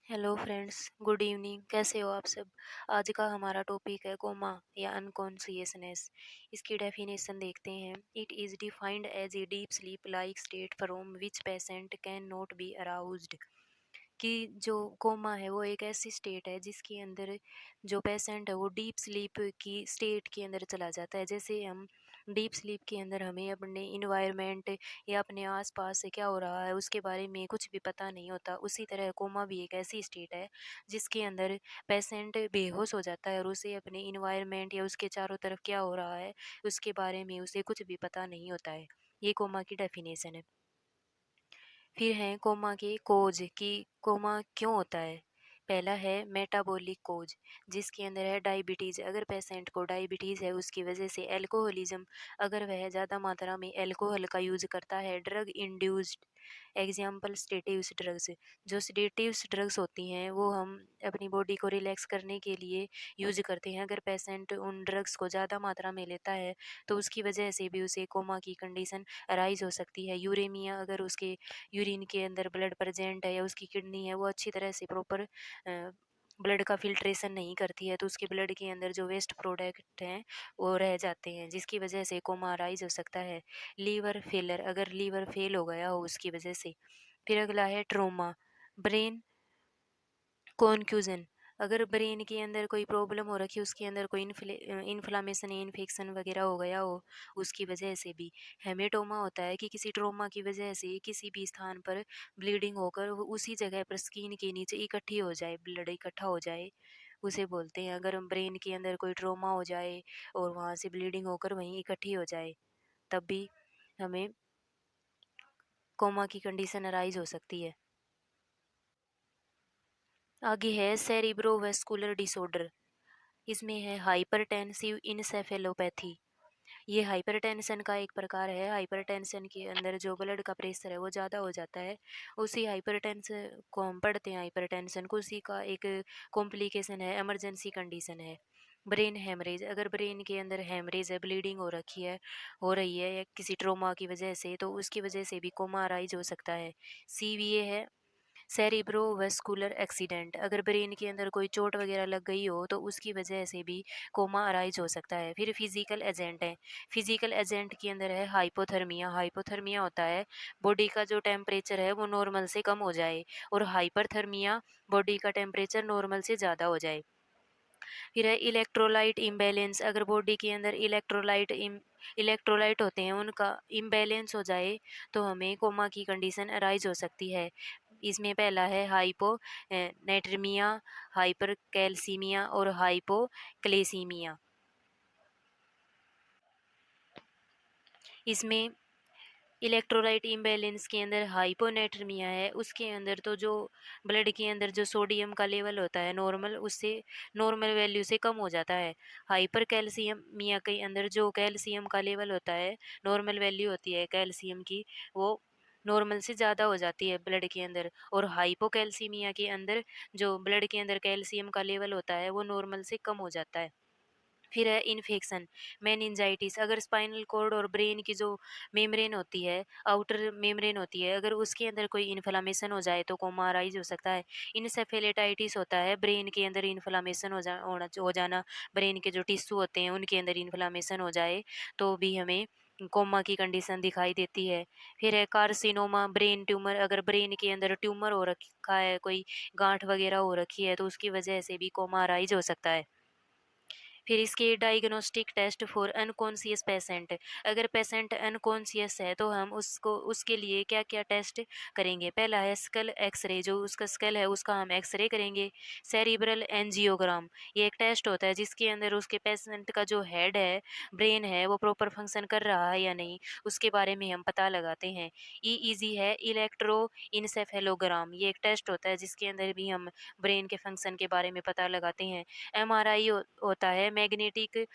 Hello friends, good evening. कैसे हो आप सब? आज का हमारा टॉपिक है कोमा या अनकॉन्शियसनेस। इसकी डेफिनेशन देखते हैं। It is defined as a deep sleep like state from which patient can not be aroused. कि जो कोमा है वो एक ऐसी स्टेट है जिसके अंदर जो पेशेंट है वो डीप स्लीप की स्टेट के अंदर चला जाता है। जैसे हम डीप स्लीप के अंदर हमें अपने इन्वायरमेंट या अपने आसपास से क्या हो रहा है उसके बारे में कुछ भी पता नहीं होता, उसी तरह कोमा भी एक ऐसी स्टेट है जिसके अंदर पेशेंट बेहोश हो जाता है और उसे अपने इन्वायरमेंट या उसके चारों तरफ क्या हो रहा है उसके बारे में उसे कुछ भी पता नहीं होता है। ये कोमा की डेफिनेशन है। फिर हैं कोमा के कोज कि कोमा क्यों होता है। पहला है मेटाबॉलिक कोज, जिसके अंदर है डायबिटीज़। अगर पेशेंट को डायबिटीज़ है उसकी वजह से अल्कोहलिज्म, अगर वह ज़्यादा मात्रा में अल्कोहल का यूज़ करता है। Drug induced, example sedatives drugs. जो सेडेटिव्स ड्रग्स होती हैं वो हम अपनी बॉडी को रिलैक्स करने के लिए यूज़ करते हैं। अगर पेशेंट उन ड्रग्स को ज़्यादा मात्रा में लेता है तो उसकी वजह से भी उसे कोमा की कंडीशन अराइज हो सकती है। यूरेमिया, अगर उसके यूरिन के अंदर ब्लड प्रेजेंट है या उसकी किडनी है वो अच्छी तरह से प्रॉपर ब्लड का फिल्ट्रेशन नहीं करती है तो उसके ब्लड के अंदर जो वेस्ट प्रोडक्ट हैं वो रह जाते हैं, जिसकी वजह से कोमा अराइज हो सकता है। लीवर फेलर, अगर लीवर फेल हो गया हो उसकी वजह से। फिर अगला है ट्रोमा, ब्रेन कॉन्फ्यूजन, अगर ब्रेन के अंदर कोई प्रॉब्लम हो रखी है, उसके अंदर कोई इन्फ्लामेशन या इन्फेक्शन वगैरह हो गया हो उसकी वजह से भी। हेमेटोमा होता है कि किसी ट्रॉमा की वजह से किसी भी स्थान पर ब्लीडिंग होकर वो उसी जगह पर स्किन के नीचे इकट्ठी हो जाए, ब्लड इकट्ठा हो जाए, उसे बोलते हैं। अगर ब्रेन के अंदर कोई ट्रॉमा हो जाए और वहाँ से ब्लीडिंग होकर वहीं इकट्ठी हो जाए तब भी हमें कोमा की कंडीशन अराइज हो सकती है। आगे है सेरिब्रोवैस्कुलर डिसऑर्डर। इसमें है हाइपरटेंसिव इंसेफेलोपैथी। ये हाइपरटेंशन का एक प्रकार है। हाइपरटेंशन के अंदर जो ब्लड का प्रेशर है वो ज़्यादा हो जाता है। उसी हाइपरटेंशन को हम पढ़ते हैं, हाइपरटेंशन को, उसी का एक कॉम्प्लिकेशन है, इमरजेंसी कंडीशन है। ब्रेन हेमरेज, अगर ब्रेन के अंदर हेमरेज है, ब्लीडिंग हो रही है या किसी ट्रोमा की वजह से, तो उसकी वजह से भी कोमा अराइज हो सकता है। सीवीए है सेरिब्रोवैस्कुलर एक्सीडेंट, अगर ब्रेन के अंदर कोई चोट वगैरह लग गई हो तो उसकी वजह से भी कोमा अराइज हो सकता है। फिर फिजिकल एजेंट है। फिजिकल एजेंट के अंदर है हाइपोथर्मिया। हाइपोथर्मिया होता है बॉडी का जो टेम्परेचर है वो नॉर्मल से कम हो जाए, और हाइपरथर्मिया बॉडी का टेम्परेचर नॉर्मल से ज़्यादा हो जाए। फिर है इलेक्ट्रोलाइट इम्बैलेंस, अगर बॉडी के अंदर इलेक्ट्रोलाइट होते हैं उनका इम्बैलेंस हो जाए तो हमें कोमा की कंडीशन अराइज हो सकती है। इसमें पहला है हाइपो नेट्रीमिया, हाइपर कैल्सीमिया और हाइपोक्लेसीमिया। इसमें इलेक्ट्रोलाइट इम्बैलेंस के अंदर हाइपोनेट्रीमिया है, उसके अंदर तो जो ब्लड के अंदर जो सोडियम का लेवल होता है नॉर्मल, उससे नॉर्मल वैल्यू से कम हो जाता है। हाइपर कैल्शियमिया के अंदर जो कैल्शियम का लेवल होता है, नॉर्मल वैल्यू होती है कैल्शियम की, वो नॉर्मल से ज़्यादा हो जाती है ब्लड के अंदर। और हाइपोकैल्सीमिया के अंदर जो ब्लड के अंदर कैल्शियम का लेवल होता है वो नॉर्मल से कम हो जाता है। फिर है इन्फेक्शन, मेनिंजाइटिस, अगर स्पाइनल कॉर्ड और ब्रेन की जो मेम्ब्रेन होती है, आउटर मेम्ब्रेन होती है, अगर उसके अंदर कोई इन्फ्लामेशन हो जाए तो कोमा अराइज हो सकता है। इनसेफेलेटाइटिस होता है ब्रेन के अंदर इन्फ्लामेशन हो जाना, ब्रेन के जो टिश्यू होते हैं उनके अंदर इन्फ्लामेशन हो जाए तो भी हमें कोमा की कंडीशन दिखाई देती है। फिर है कार्सिनोमा, ब्रेन ट्यूमर, अगर ब्रेन के अंदर ट्यूमर हो रखा है, कोई गांठ वगैरह हो रखी है तो उसकी वजह से भी कोमा अराइज हो सकता है। फिर इसके diagnostic test for unconscious patient, अगर पेशेंट अनकॉन्शियस है तो हम उसको उसके लिए क्या क्या टेस्ट करेंगे। पहला है स्कल एक्सरे, जो उसका स्कल है उसका हम एक्सरे करेंगे। सेरिब्रल एंजियोग्राम, ये एक टेस्ट होता है जिसके अंदर उसके पेशेंट का जो हेड है, ब्रेन है, वो प्रॉपर फंक्शन कर रहा है या नहीं उसके बारे में हम पता लगाते हैं। ईईजी है इलेक्ट्रो इंसेफेलोग्राम, ये एक टेस्ट होता है जिसके अंदर भी हम ब्रेन के फंक्शन के बारे में पता लगाते हैं। एमआरआई होता है मैग्नेटिक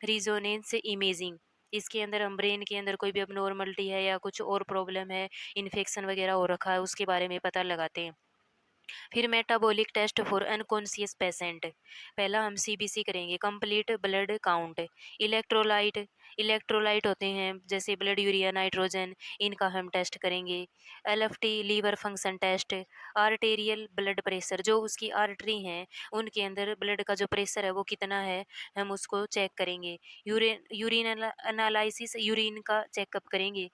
रिजोनेंस इमेजिंग, इसके अंदर हम ब्रेन के अंदर कोई भी अबनॉर्मलिटी है या कुछ और प्रॉब्लम है, इन्फेक्शन वगैरह हो रखा है उसके बारे में पता लगाते हैं। फिर metabolic test for unconscious patient. पहला हम सीबीसी करेंगे, complete blood count. Electrolyte electrolyte होते हैं जैसे ब्लड यूरिया नाइट्रोजन, इनका हम टेस्ट करेंगे। LFT liver function test. Arterial blood pressure, जो उसकी आर्टरी हैं उनके अंदर ब्लड का जो प्रेशर है वो कितना है, हम उसको चेक करेंगे। यूरिन यूरिन एनालिसिस, यूरिन का चेकअप करेंगे।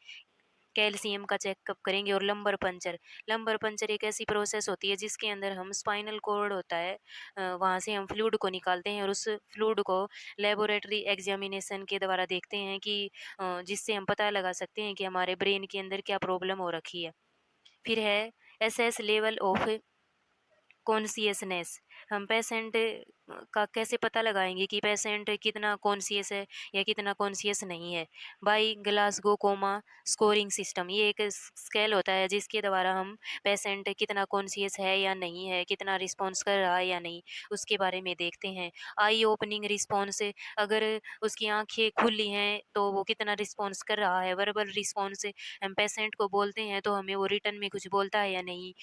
कैल्शियम का चेकअप करेंगे। और लंबर पंचर। लंबर पंचर एक ऐसी प्रोसेस होती है जिसके अंदर हम स्पाइनल कॉर्ड होता है, वहाँ से हम फ्लूइड को निकालते हैं और उस फ्लूइड को लेबोरेटरी एग्जामिनेशन के द्वारा देखते हैं कि जिससे हम पता लगा सकते हैं कि हमारे ब्रेन के अंदर क्या प्रॉब्लम हो रखी है। फिर है एसएस लेवल ऑफ कॉन्शियसनेस। हम पेशेंट का कैसे पता लगाएंगे कि पेशेंट कितना कॉन्शियस है या कितना कॉन्शियस नहीं है। By Glasgow coma scoring system, ये एक स्केल होता है जिसके द्वारा हम पेशेंट कितना कॉन्शियस है या नहीं है, कितना रिस्पॉन्स कर रहा है या नहीं, उसके बारे में देखते हैं। आई ओपनिंग रिस्पॉन्स, अगर उसकी आंखें खुली हैं तो वो कितना रिस्पॉन्स कर रहा है। वर्बल रिस्पॉन्स, हम पेशेंट को बोलते हैं तो हमें वो रिटर्न में कुछ बोलता है या नहीं,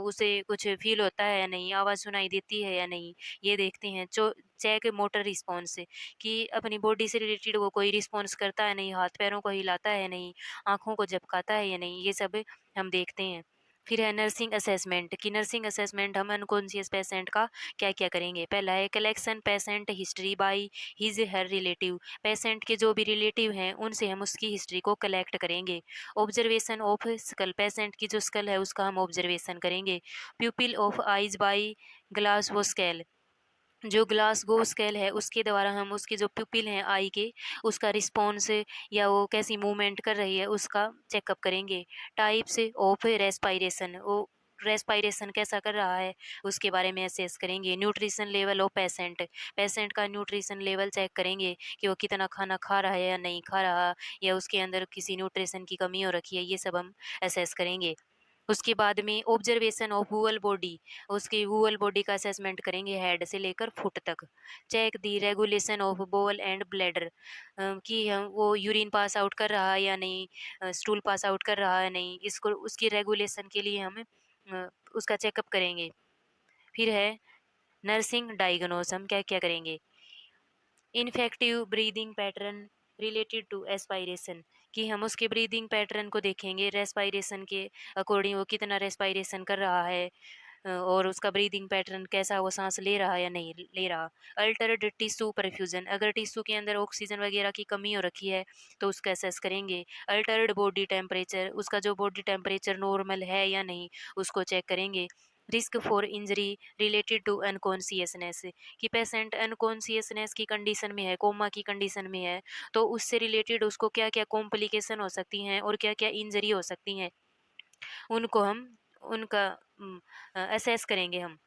उसे कुछ फ़ील होता है या नहीं, आवाज़ सुनाई देती है या नहीं, ये देखते हैं। चो चेक मोटर रिस्पॉन्स, कि अपनी बॉडी से रिलेटेड वो कोई रिस्पॉन्स करता है नहीं, हाथ-पैरों को हिलाता है नहीं, आँखों को झपकाता है या नहीं, ये सब हम देखते हैं। फिर है नर्सिंग असेसमेंट, कि नर्सिंग असेसमेंट हम अनकॉन्शियस पेशेंट का क्या-क्या करेंगे। पहला है collection patient history by his her relative, patient के जो भी रिलेटिव हैं उनसे हम उसकी हिस्ट्री को कलेक्ट करेंगे। ऑब्जर्वेशन ऑफ स्कल, पेशेंट की जो स्कल है उसका हम ऑब्जर्वेशन करेंगे। Pupil of eyes by Glasgow scale, जो ग्लासगो स्केल है उसके द्वारा हम उसके जो प्यूपिल हैं आई के, उसका रिस्पॉन्स या वो कैसी मूवमेंट कर रही है उसका चेकअप करेंगे। टाइप्स ऑफ रेस्पायरेशन, वो रेस्पायरेशन कैसा कर रहा है उसके बारे में असेस करेंगे। Nutrition level of patient, patient का न्यूट्रिशन लेवल चेक करेंगे कि वो कितना खाना खा रहा है या नहीं खा रहा, या उसके अंदर किसी न्यूट्रिशन की कमी हो रखी है, ये सब हम असेस करेंगे। उसके बाद में ऑब्जर्वेशन ऑफ हुअल बॉडी, उसकी हुअल बॉडी का असेसमेंट करेंगे हेड से लेकर फुट तक। चेक दी रेगुलेशन ऑफ बोल एंड ब्लैडर, कि हम वो यूरिन पास आउट कर रहा है या नहीं, स्टूल पास आउट कर रहा है नहीं, इसको उसकी रेगुलेशन के लिए हम उसका चेकअप करेंगे। फिर है नर्सिंग डायग्नोस, हम क्या क्या करेंगे। Ineffective breathing pattern related to aspiration, कि हम उसके ब्रीदिंग पैटर्न को देखेंगे रेस्पायरेशन के अकॉर्डिंग, वो कितना रेस्पायरेशन कर रहा है, और उसका ब्रीदिंग पैटर्न कैसा, वो सांस ले रहा है या नहीं ले रहा। अल्टर्ड टिश्यू परफ्यूजन, अगर टिश्यू के अंदर ऑक्सीजन वगैरह की कमी हो रखी है तो उसका असेस करेंगे। अल्टर्ड बॉडी टेम्परेचर, उसका जो बॉडी टेम्परेचर नॉर्मल है या नहीं उसको चेक करेंगे। Risk for injury related to unconsciousness, कि पेशेंट अनकॉन्शियसनेस की कंडीशन में है, कोमा की कंडीशन में है, तो उससे रिलेटेड उसको क्या क्या कॉम्प्लिकेशन हो सकती हैं और क्या क्या इंजरी हो सकती हैं, उनको हम उनका असेस करेंगे हम।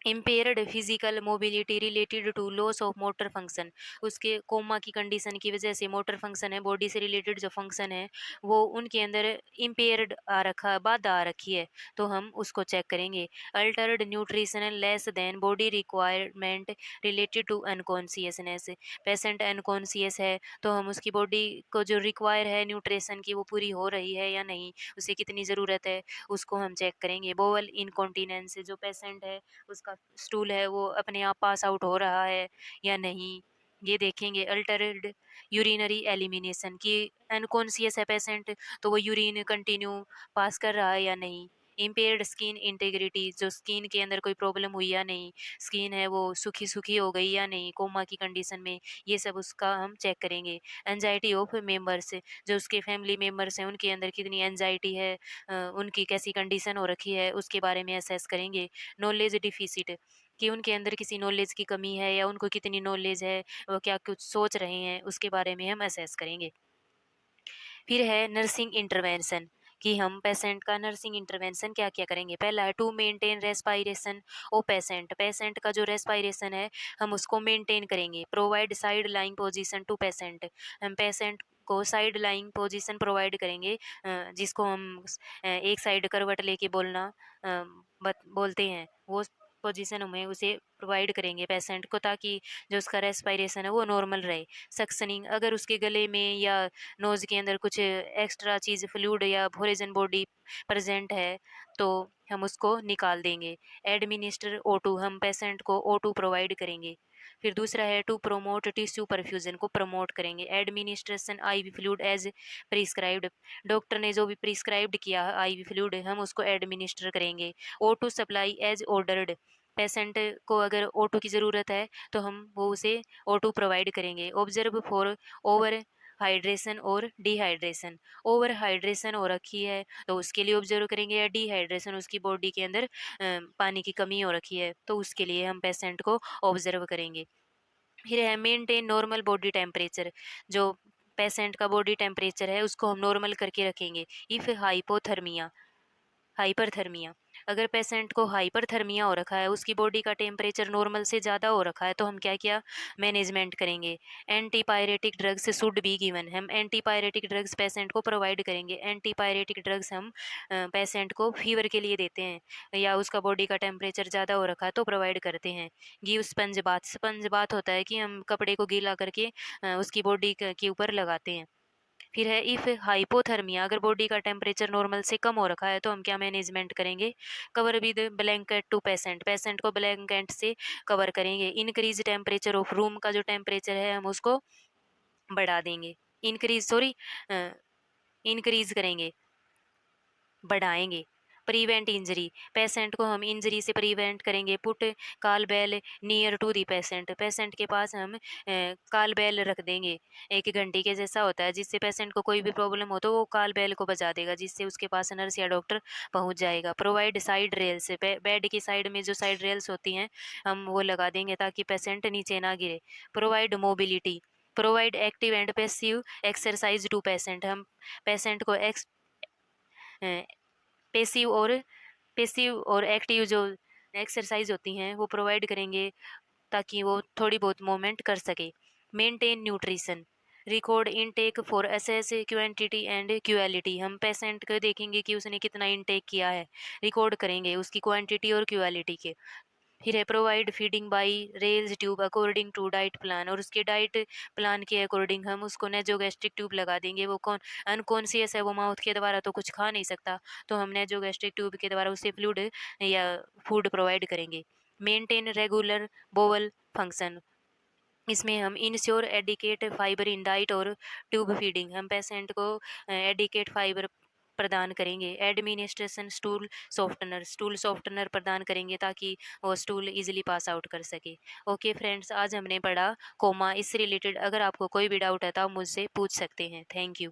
Impaired physical mobility related to loss of motor function, उसके कोमा की कंडीशन की वजह से मोटर फंक्शन है, बॉडी से रिलेटेड जो फंक्शन है वो उनके अंदर इम्पेयर्ड आ रखा, बाधा आ रखी है, तो हम उसको चेक करेंगे। Altered nutritional less than body requirement related to unconsciousness, patient unconscious है तो हम उसकी बॉडी को जो रिक्वायर है न्यूट्रिशन की वो पूरी हो रही है या नहीं, उसे कितनी ज़रूरत है, उसको हम चेक करेंगे। बोवल इनकॉन्टिनेंस, जो पेशेंट है उसका स्टूल है वो अपने आप पास आउट हो रहा है या नहीं, ये देखेंगे। अल्टर्ड यूरिनरी एलिमिनेशन, कि अनकॉन्शियस है पेशेंट तो वो यूरिन कंटिन्यू पास कर रहा है या नहीं। इम्पेयर्ड स्किन इंटेग्रिटी, जो स्किन के अंदर कोई प्रॉब्लम हुई या नहीं, स्किन है वो सूखी सूखी हो गई या नहीं कोमा की कंडीशन में, ये सब उसका हम चेक करेंगे। एंजाइटी ऑफ मेंबर्स, जो उसके फैमिली मेंबर्स हैं उनके अंदर कितनी एंजाइटी है, उनकी कैसी कंडीशन हो रखी है उसके बारे में असेस करेंगे। नॉलेज डिफिसिट, कि उनके अंदर किसी नॉलेज की कमी है या उनको कितनी नॉलेज है, वो क्या कुछ सोच रहे हैं, उसके बारे में हम असेस करेंगे। फिर है नर्सिंग इंटरवेंशन, कि हम पेशेंट का नर्सिंग इंटरवेंशन क्या क्या करेंगे। पहला है to maintain respiration of patient, patient का जो रेस्पायरेशन है हम उसको मेंटेन करेंगे। Provide side lying position to patient, हम पेशेंट को साइड लाइंग पोजीशन प्रोवाइड करेंगे, जिसको हम एक साइड करवट लेके बोलना बोलते हैं, वो पोजीशन हमें उसे प्रोवाइड करेंगे पेशेंट को, ताकि जो उसका रेस्पायरेशन है वो नॉर्मल रहे। सक्शनिंग, अगर उसके गले में या नोज़ के अंदर कुछ एक्स्ट्रा चीज़ फ्लूइड या फोरेजन बॉडी प्रेजेंट है तो हम उसको निकाल देंगे। एडमिनिस्टर O2, हम पेशेंट को O2 प्रोवाइड करेंगे। फिर दूसरा है टू प्रोमोट टिश्यू परफ्यूजन, को प्रमोट करेंगे। Administration IV fluid as prescribed, doctor ने जो भी प्रिस्क्राइब्ड किया है आईवी फ्लूइड हम उसको एडमिनिस्टर करेंगे। O2 supply as ordered, patient को अगर O2 की ज़रूरत है तो हम वो उसे O2 प्रोवाइड करेंगे। ऑब्जर्व फॉर ओवर हाइड्रेशन और डिहाइड्रेशन, ओवर हाइड्रेशन हो रखी है तो उसके लिए ऑब्जर्व करेंगे, या डिहाइड्रेशन उसकी बॉडी के अंदर पानी की कमी हो रखी है तो उसके लिए हम पेशेंट को ऑब्जर्व करेंगे। फिर है मेंटेन नॉर्मल बॉडी टेम्परेचर, जो पेशेंट का बॉडी टेम्परेचर है उसको हम नॉर्मल करके रखेंगे। इफ़ हाइपोथर्मिया, हाइपरथर्मिया, अगर पेशेंट को हाइपरथर्मिया हो रखा है, उसकी बॉडी का टेम्परेचर नॉर्मल से ज़्यादा हो रखा है तो हम क्या क्या मैनेजमेंट करेंगे। Antipyretic drugs should be given, हम एंटीपायरेटिक ड्रग्स पेशेंट को प्रोवाइड करेंगे। एंटीपायरेटिक ड्रग्स हम पेशेंट को फीवर के लिए देते हैं या उसका बॉडी का टेम्परेचर ज़्यादा हो रखा है तो प्रोवाइड करते हैं। Give sponge bath, sponge bath होता है कि हम कपड़े को गीला करके उसकी बॉडी के ऊपर लगाते हैं। फिर है इफ हाइपोथर्मिया, अगर बॉडी का टेम्परेचर नॉर्मल से कम हो रखा है तो हम क्या मैनेजमेंट करेंगे। Cover with blanket to patient, patient को ब्लैंकेट से कवर करेंगे। इंक्रीज टेम्परेचर ऑफ रूम, का जो टेम्परेचर है हम उसको बढ़ा देंगे। इंक्रीज सॉरी इंक्रीज करेंगे, बढ़ाएंगे। प्रिवेंट इंजरी, पेशेंट को हम इंजरी से प्रिवेंट करेंगे। Put call bell near to the patient, patient के पास हम काल बेल रख देंगे, 1 घंटे के जैसा होता है, जिससे पेशेंट को कोई भी प्रॉब्लम हो तो वो काल बेल को बजा देगा, जिससे उसके पास नर्स या डॉक्टर पहुंच जाएगा। प्रोवाइड साइड रेल्स, बेड की साइड में जो साइड रेल्स होती हैं हम वो लगा देंगे ताकि पेशेंट नीचे ना गिरे। Provide mobility, provide active and passive exercise to patient, हम पेशेंट को पेसिव और एक्टिव जो एक्सरसाइज होती हैं वो प्रोवाइड करेंगे ताकि वो थोड़ी बहुत मूवमेंट कर सके। Maintain nutrition, record intake for assess quantity and quality, हम पेशेंट को देखेंगे कि उसने कितना इनटेक किया है, रिकॉर्ड करेंगे उसकी क्वांटिटी और क्वालिटी के। फिर है provide feeding by Ryle's tube according to diet plan, और उसके डाइट प्लान के अकॉर्डिंग हम उसको नेजोगैस्ट्रिक ट्यूब लगा देंगे। वो कौन अनकॉन्शियस है, वो माउथ के द्वारा तो कुछ खा नहीं सकता, तो हम नेजोगैस्ट्रिक ट्यूब के द्वारा उसे फ्लूइड या फूड प्रोवाइड करेंगे। मेंटेन रेगुलर बोवल फंक्शन, इसमें हम ensure adequate fibre in diet और ट्यूब फीडिंग, हम पेशेंट को एडिकेट फाइबर प्रदान करेंगे। एडमिनिस्ट्रेशन स्टूल सॉफ्टनर प्रदान करेंगे ताकि वो स्टूल इजीली पास आउट कर सके। ओके फ्रेंड्स, आज हमने पढ़ा कोमा, इससे रिलेटेड अगर आपको कोई भी डाउट है तो आप मुझसे पूछ सकते हैं। Thank you.